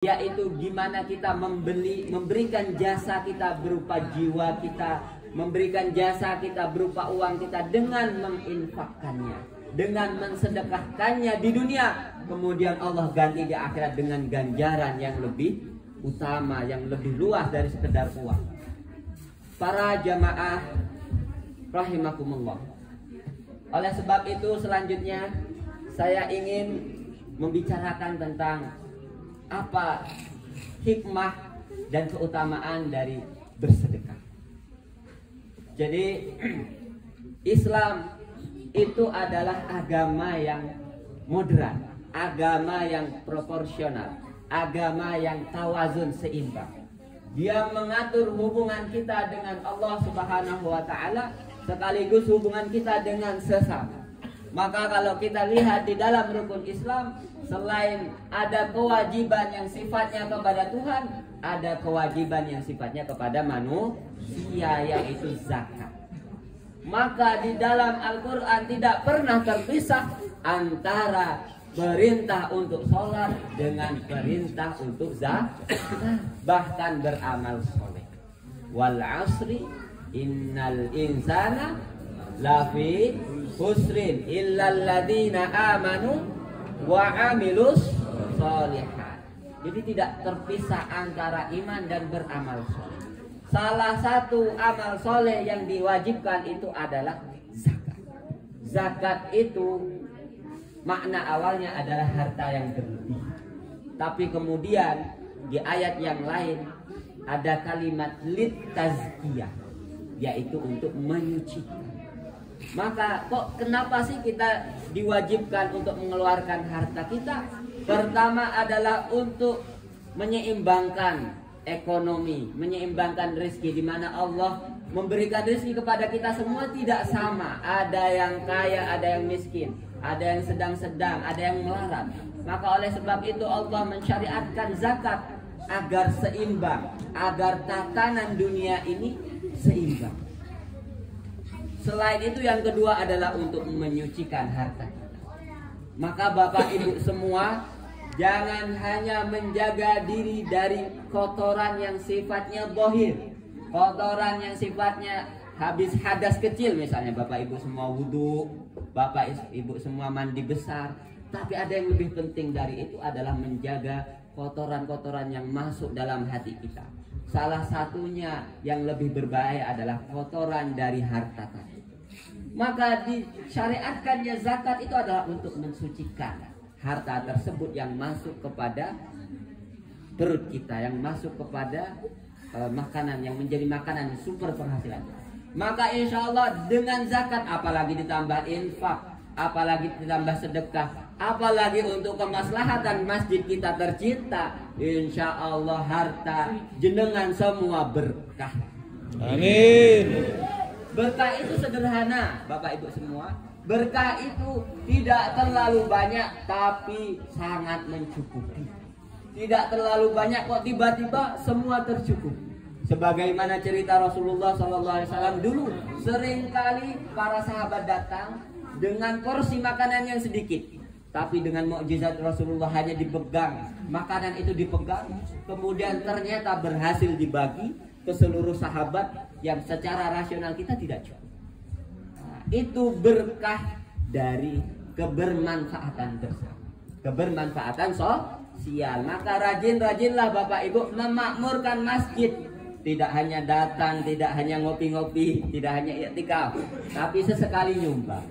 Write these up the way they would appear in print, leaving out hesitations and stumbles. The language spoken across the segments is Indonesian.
yaitu gimana kita memberikan jasa kita berupa jiwa kita, memberikan jasa kita berupa uang kita dengan menginfakkannya, dengan mensedekahkannya di dunia, kemudian Allah ganti di akhirat dengan ganjaran yang lebih utama, yang lebih luas dari sekedar uang. Para jamaah rahimakumullah, oleh sebab itu selanjutnya saya ingin membicarakan tentang apa hikmah dan keutamaan dari bersedekah. Jadi Islam itu adalah agama yang moderat, agama yang proporsional, agama yang tawazun, seimbang. Dia mengatur hubungan kita dengan Allah Subhanahu wa taala sekaligus hubungan kita dengan sesama. Maka kalau kita lihat di dalam rukun Islam, selain ada kewajiban yang sifatnya kepada Tuhan, ada kewajiban yang sifatnya kepada manusia, yaitu zakat. Maka di dalam Al-Quran tidak pernah terpisah antara perintah untuk sholat dengan perintah untuk zakat, bahkan beramal soleh. Wal asri innal insana lafi khusrin illal ladina amanu wa amilus sholihat. Jadi tidak terpisah antara iman dan beramal soleh. Salah satu amal soleh yang diwajibkan itu adalah zakat. Zakat itu makna awalnya adalah harta yang berlebih, tapi kemudian di ayat yang lain ada kalimat lit tazkiyah, yaitu untuk menyucikan. Maka kenapa sih kita diwajibkan untuk mengeluarkan harta kita? Pertama adalah untuk menyeimbangkan ekonomi, menyeimbangkan rezeki, di mana Allah memberikan rezeki kepada kita semua tidak sama. Ada yang kaya, ada yang miskin, ada yang sedang-sedang, ada yang melarat. Maka oleh sebab itu Allah mensyariatkan zakat agar seimbang, agar tatanan dunia ini seimbang. Selain itu yang kedua adalah untuk menyucikan harta kita. Maka Bapak Ibu semua, jangan hanya menjaga diri dari kotoran yang sifatnya bohir, kotoran yang sifatnya habis hadas kecil, misalnya Bapak Ibu semua wudhu, Bapak Ibu semua mandi besar. Tapi ada yang lebih penting dari itu adalah menjaga kotoran-kotoran yang masuk dalam hati kita. Salah satunya yang lebih berbahaya adalah kotoran dari harta tadi. Maka disyariatkannya zakat itu adalah untuk mensucikan harta tersebut yang masuk kepada perut kita, yang masuk kepada makanan, yang menjadi makanan sumber penghasilan. Maka insya Allah dengan zakat, apalagi ditambah infak, apalagi ditambah sedekah, apalagi untuk kemaslahatan masjid kita tercinta, insya Allah harta jenengan semua berkah. Amin. Berkah itu sederhana, Bapak Ibu semua. Berkah itu tidak terlalu banyak, tapi sangat mencukupi. Tidak terlalu banyak kok tiba-tiba semua tercukupi. Sebagaimana cerita Rasulullah SAW dulu, seringkali para sahabat datang dengan porsi makanan yang sedikit, tapi dengan mukjizat Rasulullah hanya dipegang, makanan itu dipegang, kemudian ternyata berhasil dibagi ke seluruh sahabat yang secara rasional kita tidak cukup. Nah, itu berkah dari kebermanfaatan bersama, kebermanfaatan sosial. Maka rajin-rajinlah Bapak Ibu memakmurkan masjid. Tidak hanya datang, tidak hanya ngopi-ngopi, tidak hanya i'tikaf, tapi sesekali nyumbang.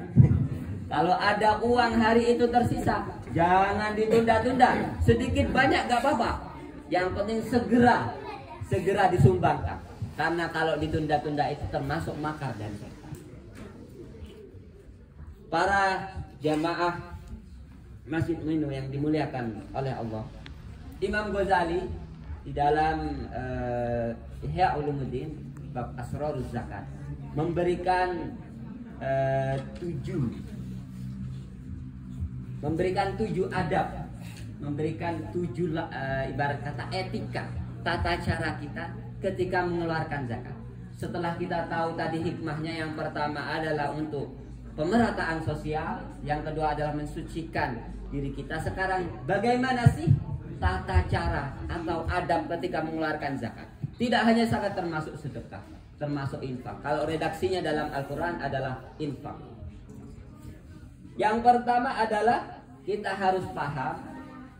Kalau ada uang hari itu tersisa, jangan ditunda-tunda. Sedikit banyak gak apa-apa, yang penting segera disumbangkan. Karena kalau ditunda-tunda itu termasuk makar dan setan. Para jamaah Masjid Minu yang dimuliakan oleh Allah, Imam Ghazali di dalam Ihya Ulumuddin bab Asraruz Zakat memberikan 7 adab, memberikan 7 ibarat kata etika, tata cara kita ketika mengeluarkan zakat. Setelah kita tahu tadi hikmahnya, yang pertama adalah untuk pemerataan sosial, yang kedua adalah mensucikan diri kita. Sekarang bagaimana sih tata cara atau adab ketika mengeluarkan zakat. Tidak hanya zakat, termasuk sedekah, termasuk infak. Kalau redaksinya dalam Al-Quran adalah infak. Yang pertama adalah kita harus paham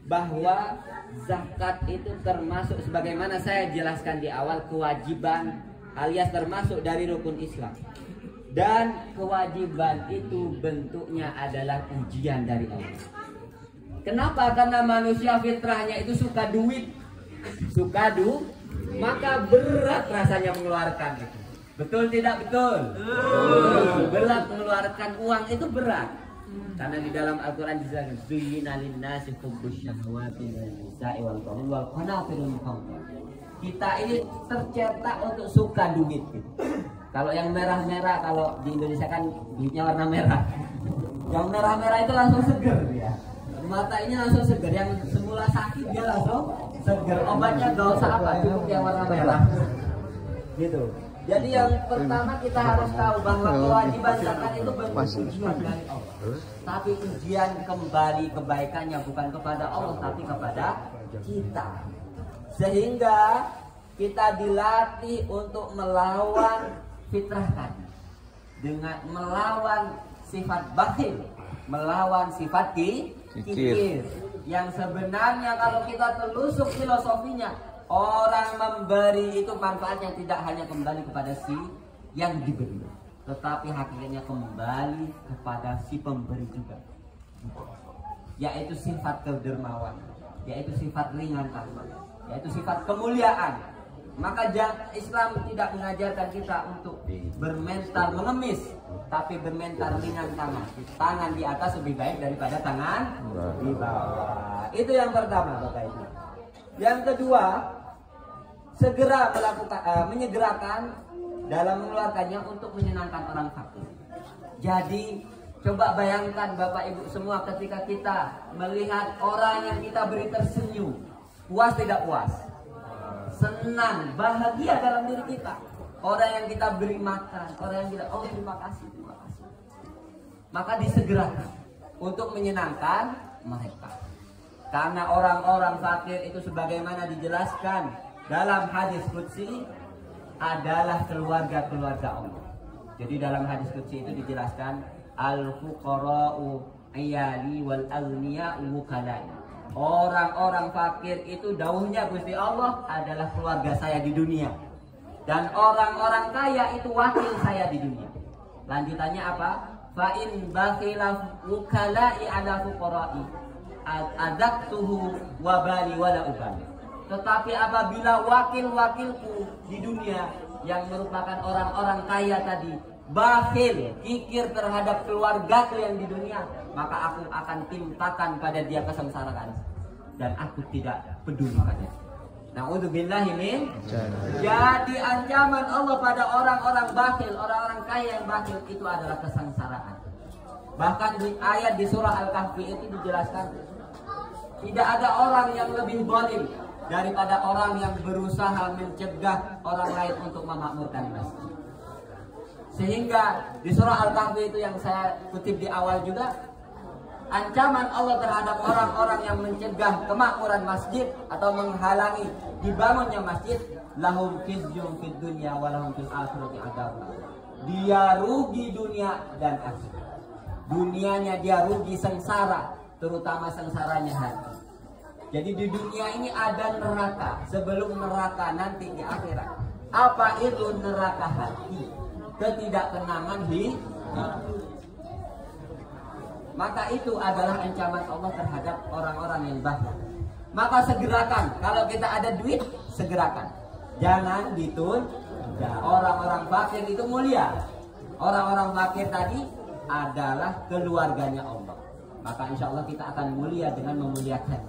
bahwa zakat itu termasuk, sebagaimana saya jelaskan di awal, kewajiban alias termasuk dari rukun Islam. Dan kewajiban itu bentuknya adalah ujian dari Allah. Kenapa? Karena manusia fitrahnya itu suka duit, maka berat rasanya mengeluarkan itu. Betul tidak betul? Berat mengeluarkan uang itu berat. Karena di dalam Al-Quran disebutkan zuyyina lin-nasi hubbus syahawati minal nisa'i wal banina wal qanatirul muqantarah. Kita ini tercetak untuk suka duit gitu. Kalau yang merah-merah, kalau di Indonesia kan duitnya warna merah. Yang merah-merah itu langsung seger ya. Mata ini langsung seger, yang semula sakit dia langsung seger. Obatnya gak usah apa, cukup yang warna merah. Gitu. Jadi yang pertama kita harus tahu bahwa kewajiban zakat itu bentuk ujian dari Allah. Tapi ujian kembali kebaikannya bukan kepada Allah tapi kepada kita. Sehingga kita dilatih untuk melawan fitrah tadi. Dengan melawan sifat bakhil, melawan sifat kikir. Yang sebenarnya kalau kita telusuk filosofinya, orang memberi itu manfaatnya tidak hanya kembali kepada si yang diberi, tetapi hakikatnya kembali kepada si pemberi juga, yaitu sifat kedermawan, yaitu sifat ringan tangan, yaitu sifat kemuliaan. Maka Islam tidak mengajarkan kita untuk bermental mengemis, tapi bermental ringan tangan. Tangan di atas lebih baik daripada tangan di bawah. Itu yang pertama, Bapak Ibu. Yang kedua, segera melakukan menyegerakan dalam mengeluarkannya untuk menyenangkan orang fakir. Jadi coba bayangkan Bapak Ibu semua, ketika kita melihat orang yang kita beri tersenyum, puas tidak puas? Senang, bahagia dalam diri kita. Orang yang kita beri makan, orang yang kita, oh terima kasih. Maka disegerakan untuk menyenangkan mereka. Karena orang-orang fakir itu sebagaimana dijelaskan dalam hadis qudsi adalah keluarga-keluarga Allah. Jadi dalam hadis qudsi itu dijelaskan al-fuqara'u iyali wal aghniya'u wukalai. Orang-orang fakir itu dawuhnya Gusti Allah adalah keluarga saya di dunia. Dan orang-orang kaya itu wakil saya di dunia. Lanjutannya apa? Fa in bakhila wukalai ala fuqara'i adaktuhu wabali wala ubali. Tetapi apabila wakil-wakilku di dunia yang merupakan orang-orang kaya tadi bakhil, kikir terhadap keluargaku yang di dunia, maka aku akan timpakan pada dia kesengsaraan dan aku tidak peduli padanya. Na'udzubillahi min. Jadi ancaman Allah pada orang-orang bakhil, orang-orang kaya yang bakhil itu adalah kesengsaraan. Bahkan di ayat di surah Al-Kahfi itu dijelaskan tidak ada orang yang lebih zalim daripada orang yang berusaha mencegah orang lain untuk memakmurkan masjid. Sehingga di surah Al-Kahfi itu yang saya kutip di awal juga, ancaman Allah terhadap orang-orang yang mencegah kemakmuran masjid atau menghalangi dibangunnya masjid, lahum khizyun fid dunya wa lahum fil akhirati adzabun. Dia rugi dunia dan akhirat. Dunianya dia rugi sengsara, terutama sengsaranya hati. Jadi di dunia ini ada neraka, sebelum neraka nanti di akhirat. Apa itu neraka hati? Ketidaktenangan di maka itu adalah ancaman Allah terhadap orang-orang yang bakhil. Maka segerakan, kalau kita ada duit, segerakan. Jangan ditunda. Orang-orang fakir itu mulia. Orang-orang fakir tadi adalah keluarganya Allah. Maka insya Allah kita akan mulia dengan memuliakan.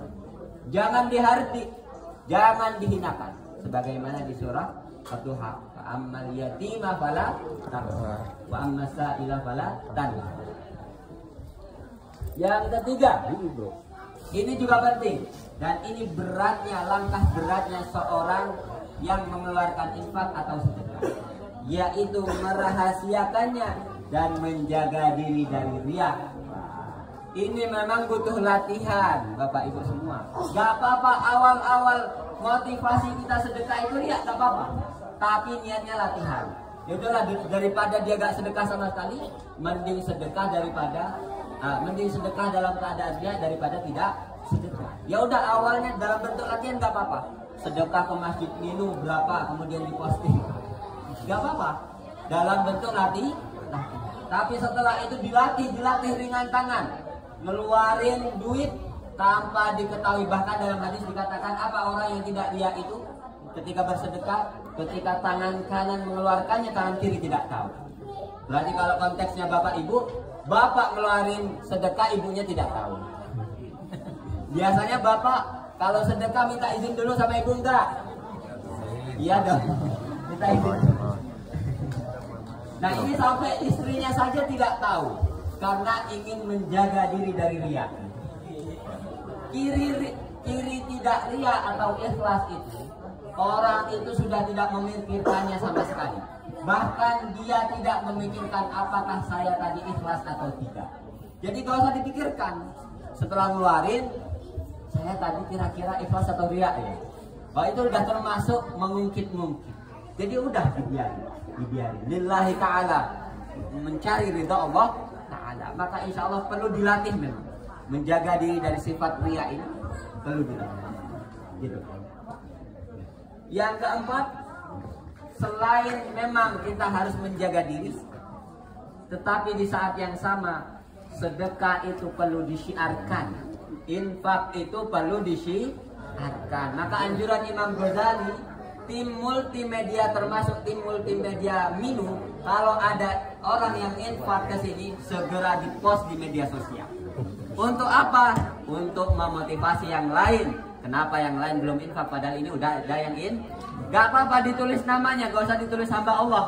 Jangan dihardik, jangan dihinakan. Sebagaimana di surah Ad-Duha, ammal yatima fala taqhar wa ammas sa'ila fala tanhar. Yang ketiga, ini juga penting dan ini beratnya, langkah beratnya seorang yang mengeluarkan infak atau sedekah, yaitu merahasiakannya dan menjaga diri dari riya. Ini memang butuh latihan, Bapak Ibu semua. Gak apa-apa awal-awal motivasi kita sedekah itu lihat, gak apa-apa. Tapi niatnya latihan. Ya udahlah, daripada dia gak sedekah sama sekali, mending sedekah dalam keadaan dia daripada tidak sedekah. Ya udah, awalnya dalam bentuk latihan gak apa-apa. Sedekah ke masjid Ninu berapa, kemudian diposting, gak apa-apa. Dalam bentuk latih. Tapi setelah itu dilatih ringan tangan, ngeluarin duit tanpa diketahui. Bahkan dalam hadis dikatakan apa, orang yang tidak riya itu ketika bersedekah, ketika tangan kanan mengeluarkannya, tangan kiri tidak tahu. Berarti kalau konteksnya bapak ibu, bapak ngeluarin sedekah, ibunya tidak tahu. Biasanya bapak kalau sedekah minta izin dulu sama ibu, enggak? Iya dong, minta izin. Nah ini sampai istrinya saja tidak tahu, karena ingin menjaga diri dari riya. Kiri tidak riya atau ikhlas itu, orang itu sudah tidak memikirkannya sama sekali. Bahkan dia tidak memikirkan apakah saya tadi ikhlas atau tidak. Jadi gak usah dipikirkan. Setelah ngeluarin, saya tadi kira-kira ikhlas atau riya ya. Bahwa itu sudah termasuk mengungkit-ungkit. Jadi udah dibiarin. Lillahi ta'ala, mencari ridha Allah ta'ala. Maka insya Allah perlu dilatih memang. Menjaga diri dari sifat riya ini perlu dilatih. Gitu. Yang keempat, selain memang kita harus menjaga diri, tetapi di saat yang sama sedekah itu perlu disiarkan, infak itu perlu disiarkan. Maka anjuran Imam Ghazali, tim multimedia termasuk tim multimedia Minu, kalau ada orang yang infak ke sini segera dipost di media sosial. Untuk apa? Untuk memotivasi yang lain. Kenapa yang lain belum infak padahal ini udah ada yang Gak apa-apa ditulis namanya, gak usah ditulis hamba Allah.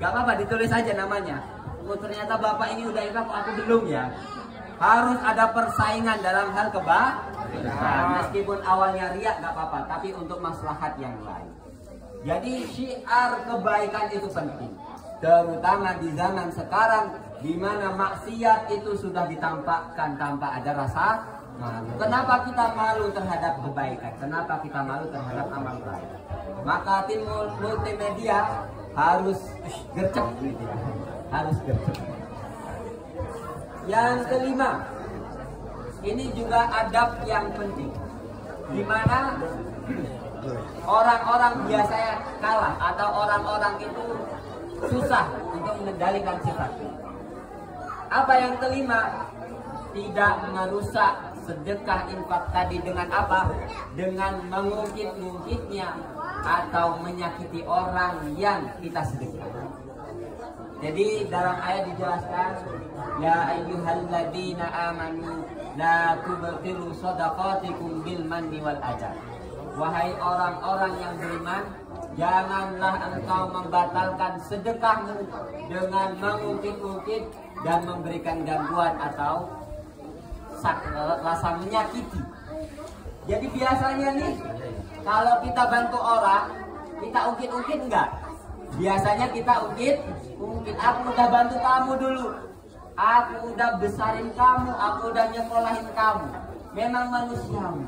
Gak apa-apa ditulis aja namanya. Oh ternyata bapak ini udah infak, aku belum ya. Harus ada persaingan dalam hal kebaikan. Meskipun awalnya riya gak apa-apa, tapi untuk maslahat yang lain. Jadi syiar kebaikan itu penting, terutama di zaman sekarang di mana maksiat itu sudah ditampakkan tanpa ada rasa malu. Kenapa kita malu terhadap kebaikan? Kenapa kita malu terhadap amal baik? Maka tim multimedia harus gercep, harus gercep. Yang kelima, ini juga adab yang penting, di mana orang-orang biasanya kalah atau orang-orang itu susah untuk mengendalikan sifat. Apa yang kelima? Tidak merusak sedekah infak tadi dengan apa? Dengan mengungkit-ungkitnya atau menyakiti orang yang kita sedekah. Jadi dalam ayat dijelaskan, ya ayyuhalladzina amanu la tubtilu shadaqatikum bil manni wal adha. Wahai orang-orang yang beriman, janganlah engkau membatalkan sedekahmu dengan mengungkit-ungkit dan memberikan gangguan atau rasa menyakiti. Jadi biasanya nih, kalau kita bantu orang, kita ungkit-ungkit enggak? Biasanya kita ungkit. Aku udah bantu kamu dulu, aku udah besarin kamu, aku udah nyekolahin kamu. Memang manusiawi,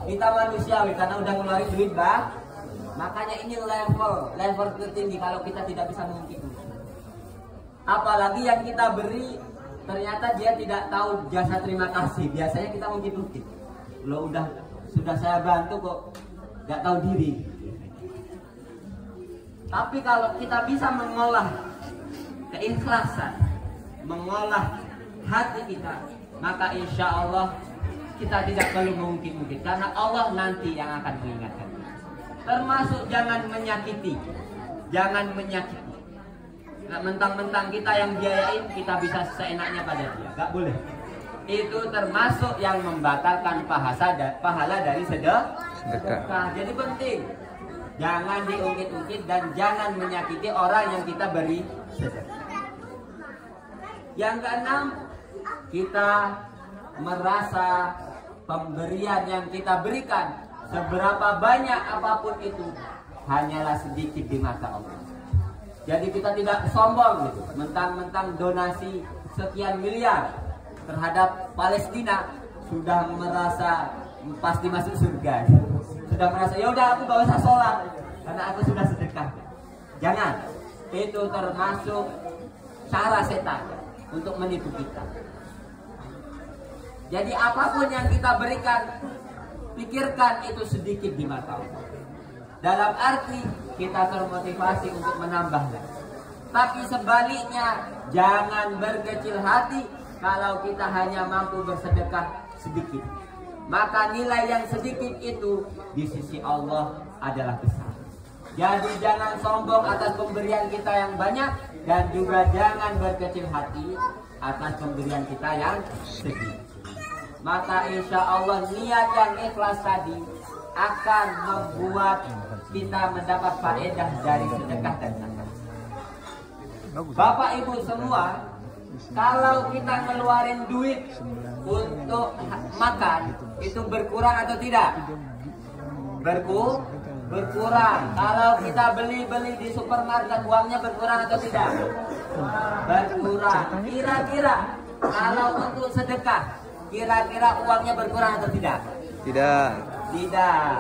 kita manusiawi karena udah ngeluarin duit bang. Makanya ini level tertinggi kalau kita tidak bisa mengungkit. Apalagi yang kita beri ternyata dia tidak tahu jasa terima kasih. Biasanya kita mungkin lo sudah saya bantu kok nggak tahu diri. Tapi kalau kita bisa mengolah keikhlasan, mengolah hati kita, maka insya Allah kita tidak perlu mungkin karena Allah nanti yang akan mengingatkan. Termasuk jangan menyakiti. Mentang-mentang kita yang biayain, kita bisa seenaknya pada dia. Gak boleh. Itu termasuk yang membatalkan pahala dari sedekah. Jadi penting, jangan diungkit-ungkit dan jangan menyakiti orang yang kita beri sedekah. Yang keenam, kita merasa pemberian yang kita berikan, seberapa banyak apapun itu, hanyalah sedikit di mata Allah. Jadi kita tidak sombong gitu, mentang-mentang donasi sekian miliar, terhadap Palestina sudah merasa pasti masuk surga. Sudah merasa ya udah aku gak usah sholat karena aku sudah sedekah. Jangan. Itu termasuk cara setan untuk menipu kita. Jadi apapun yang kita berikan, pikirkan itu sedikit di mata Allah. Dalam arti kita termotivasi untuk menambahnya. Tapi sebaliknya, jangan berkecil hati kalau kita hanya mampu bersedekah sedikit. Maka nilai yang sedikit itu di sisi Allah adalah besar. Jadi jangan sombong atas pemberian kita yang banyak, dan juga jangan berkecil hati atas pemberian kita yang sedikit. Maka insya Allah niat yang ikhlas tadi akan membuat kita mendapat faedah dari sedekah dan zakat. Bapak Ibu semua, kalau kita ngeluarin duit untuk makan itu berkurang atau tidak? Berkurang. Kalau kita beli di supermarket, uangnya berkurang atau tidak? Berkurang. Kira-kira kalau untuk sedekah, kira-kira uangnya berkurang atau tidak? Tidak.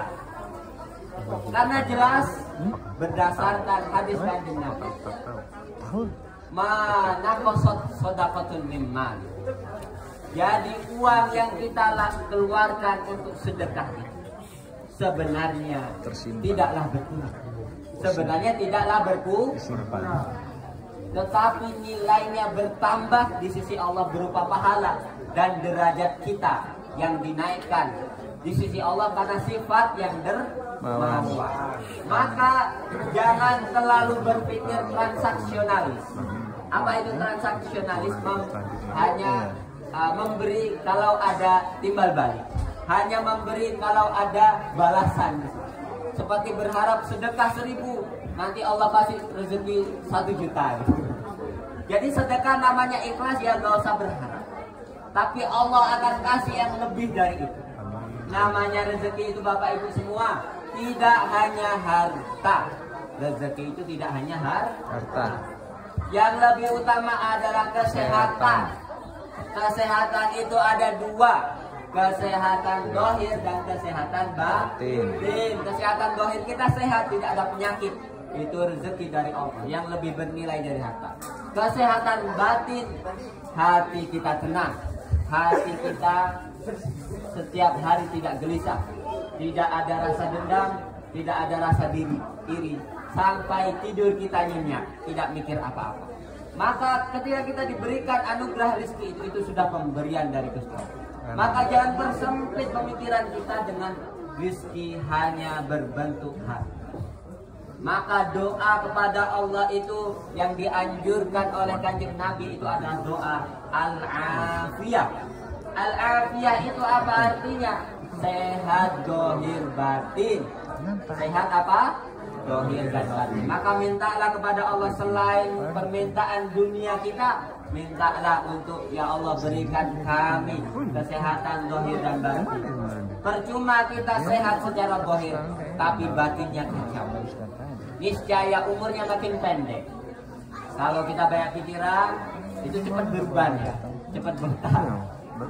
Karena jelas berdasarkan hadis Kanjeng Nabi. Manaqasat shadaqatun mimman. Jadi uang yang kita keluarkan untuk sedekah itu sebenarnya tidaklah berkurang. Sebenarnya tidaklah berkurang. Tetapi nilainya bertambah di sisi Allah berupa pahala dan derajat kita yang dinaikkan di sisi Allah karena sifat yang dermawan. Maka jangan terlalu berpikir transaksionalis. Apa itu transaksionalisme? Hanya memberi kalau ada timbal balik, hanya memberi kalau ada balasan. Seperti berharap sedekah 1.000, nanti Allah kasih rezeki 1 juta. Jadi sedekah namanya ikhlas, ya gak usah berharap, tapi Allah akan kasih yang lebih dari itu. Namanya rezeki itu Bapak Ibu semua tidak hanya harta. Rezeki itu tidak hanya harta. Yang lebih utama adalah kesehatan. Kesehatan itu ada 2, kesehatan dohir dan kesehatan batin. Kesehatan dohir kita sehat, tidak ada penyakit, itu rezeki dari Allah yang lebih bernilai dari harta. Kesehatan batin, hati kita tenang, hati kita setiap hari tidak gelisah, tidak ada rasa dendam, tidak ada rasa iri, sampai tidur kita nyenyak, tidak mikir apa-apa. Maka ketika kita diberikan anugerah rezeki itu sudah pemberian dari Gusti Allah. Maka jangan persempit pemikiran kita dengan rezeki hanya berbentuk harta. Maka doa kepada Allah itu yang dianjurkan oleh Kanjeng Nabi itu adalah doa al-afiyah. Al-afiyah itu apa artinya? Sehat dohir batin. Sehat apa? Dohir dan batin. Maka mintalah kepada Allah selain permintaan dunia kita, mintalah untuk ya Allah berikan kami kesehatan dohir dan batin. Percuma kita sehat secara dohir, tapi batinnya kacau. Niscaya umurnya makin pendek. Kalau kita banyak pikiran, itu cepat berban ya, cepat bertal.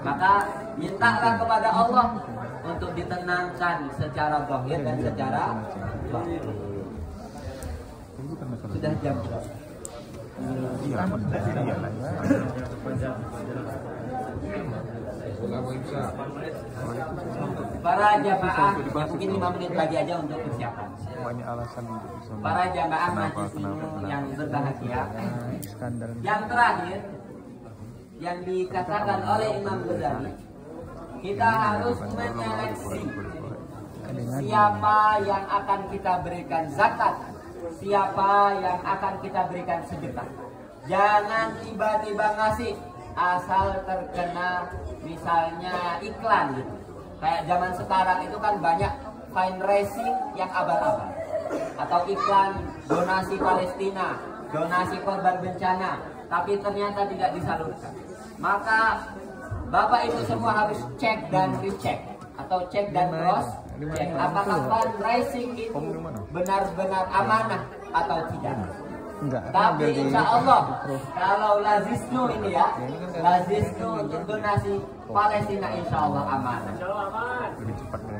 Maka mintalah kepada Allah untuk ditenangkan secara dohir dan secara batin. Sudah jam berapa? Para jamaah mungkin 5 menit lagi aja untuk persiapan. Para jamaah majlis yang berbahagia, yang terakhir yang dikatakan oleh Imam Ghazali, kita harus menyeleksi siapa yang akan kita berikan zakat, siapa yang akan kita berikan sedekah. Jangan tiba-tiba ngasih asal terkena misalnya iklan gitu. Kayak zaman sekarang itu kan banyak fundraising yang abal-abal, atau iklan donasi Palestina, donasi korban bencana, tapi ternyata tidak disalurkan. Maka Bapak Ibu semua harus cek dan recheck, atau cek dan cross check apakah fundraising itu benar-benar amanah atau tidak. Tapi insya Allah kalau Lazisnu ini ya, Lazisnu untuk donasi Palestina insya Allah aman.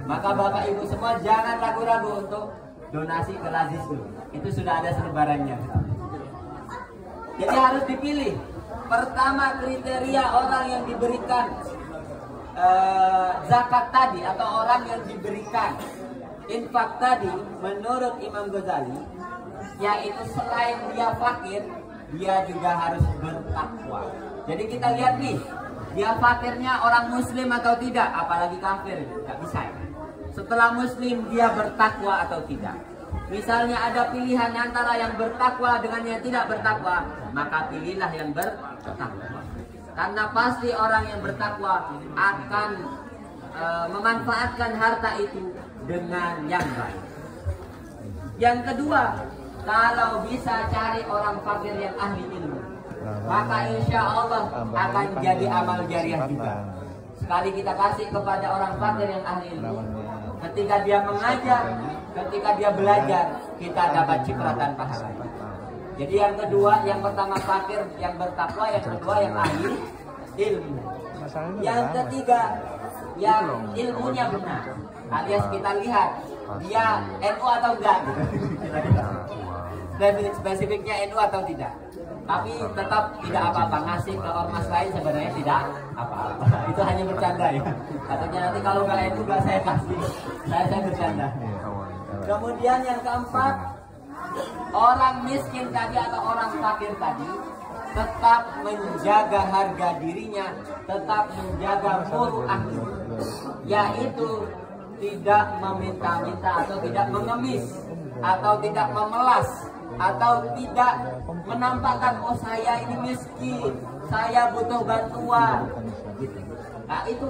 Maka Bapak Ibu semua jangan ragu-ragu untuk donasi ke Lazisnu. Itu sudah ada selebarannya. Jadi harus dipilih. Pertama kriteria orang yang diberikan zakat tadi atau orang yang diberikan infak tadi menurut Imam Ghazali, yaitu selain dia fakir, dia juga harus bertakwa. Jadi kita lihat nih, dia fakirnya orang muslim atau tidak, apalagi kafir, nggak bisa ya. Setelah muslim dia bertakwa atau tidak. Misalnya ada pilihan antara yang bertakwa dengan yang tidak bertakwa, maka pilihlah yang bertakwa. Karena pasti orang yang bertakwa akan memanfaatkan harta itu dengan yang baik. Yang kedua, kalau bisa cari orang fakir yang ahli ilmu, maka insya Allah akan jadi amal jariah juga. Sekali kita kasih kepada orang fakir yang ahli ilmu, ketika dia mengajar, ketika dia belajar, kita dapat cipratan pahala. Jadi yang kedua, yang pertama fakir yang bertakwa, yang kedua yang ahli ilmu. Yang ketiga, yang ilmunya benar. Alias kita lihat dia NU atau enggak. Spesifiknya NU atau tidak. Tapi tetap tidak apa-apa, ngasih ke ormas lain sebenarnya tidak apa-apa. Itu hanya bercanda ya. Katanya nanti kalau nggak NU nggak saya kasih. Saya bercanda. Kemudian yang keempat, orang miskin tadi atau orang fakir tadi tetap menjaga harga dirinya, tetap menjaga muruahnya, yaitu tidak meminta-minta atau tidak mengemis atau tidak memelas atau tidak menampakkan oh saya ini miskin, saya butuh bantuan. Nah itu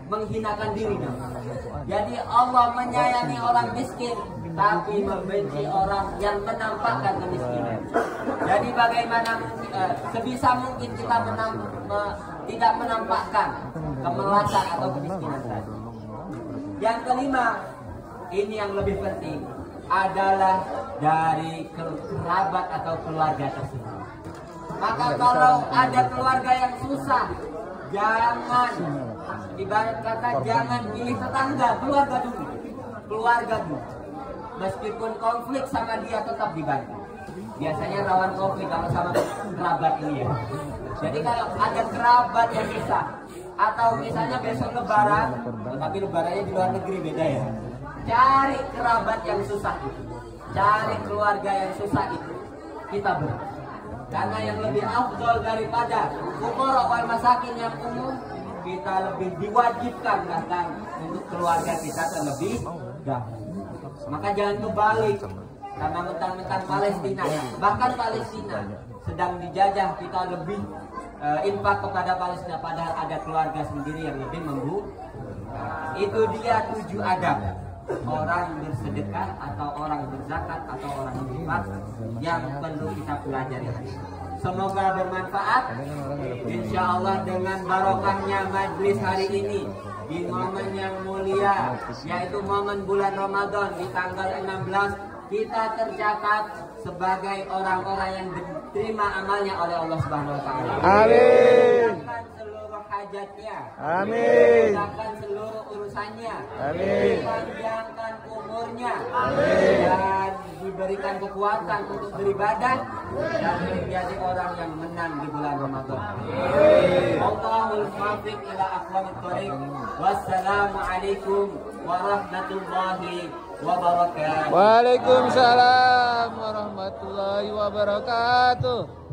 menghinakan diri. Jadi Allah menyayangi orang miskin tapi membenci orang yang menampakkan kemiskinan. Jadi bagaimana sebisa mungkin kita tidak menampakkan kemelasan atau kemiskinan tadi. Yang kelima, ini yang lebih penting adalah dari kerabat atau keluarga tersebut. Maka kalau ada keluarga yang susah, jangan ibarat kata jangan pilih tetangga, keluarga dulu. Keluarga dulu. Meskipun konflik sama dia tetap dibantu. Biasanya rawan konflik kalau sama kerabat ini ya. Jadi kalau ada kerabat yang susah, atau misalnya besok lebaran, tapi lebarannya di luar negeri beda ya. Cari kerabat yang susah itu, cari keluarga yang susah itu, kita beri. Karena yang lebih afdol daripada fuqara wal masakin yang umum, kita lebih diwajibkan datang untuk keluarga kita terlebih dahulu. Maka jangan kebalik, karena mentang-mentang Palestina, bahkan Palestina sedang dijajah, kita lebih infak kepada Palestina, padahal ada keluarga sendiri yang lebih itu dia 7 adab orang bersedekah atau orang berzakat atau orang berinfak yang perlu kita pelajari hari ini. Semoga bermanfaat. Insya Allah dengan barokahnya majlis hari ini di momen yang mulia, yaitu momen bulan Ramadan di tanggal 16, kita tercatat sebagai orang-orang yang diterima amalnya oleh Allah Subhanahu wa taala. Amin. Seluruh hajatnya. Amin. Mudahkan seluruh urusannya. Amin. Panjangkan umurnya. Amin. Dan diberikan kekuatan untuk beribadah dan menjadi orang yang menang di bulan Ramadan. Allahul muwaffiq ila aqwamit thoriq. Wassalamualaikum warahmatullahi wabarakatuh. Waalaikumsalam warahmatullahi wabarakatuh.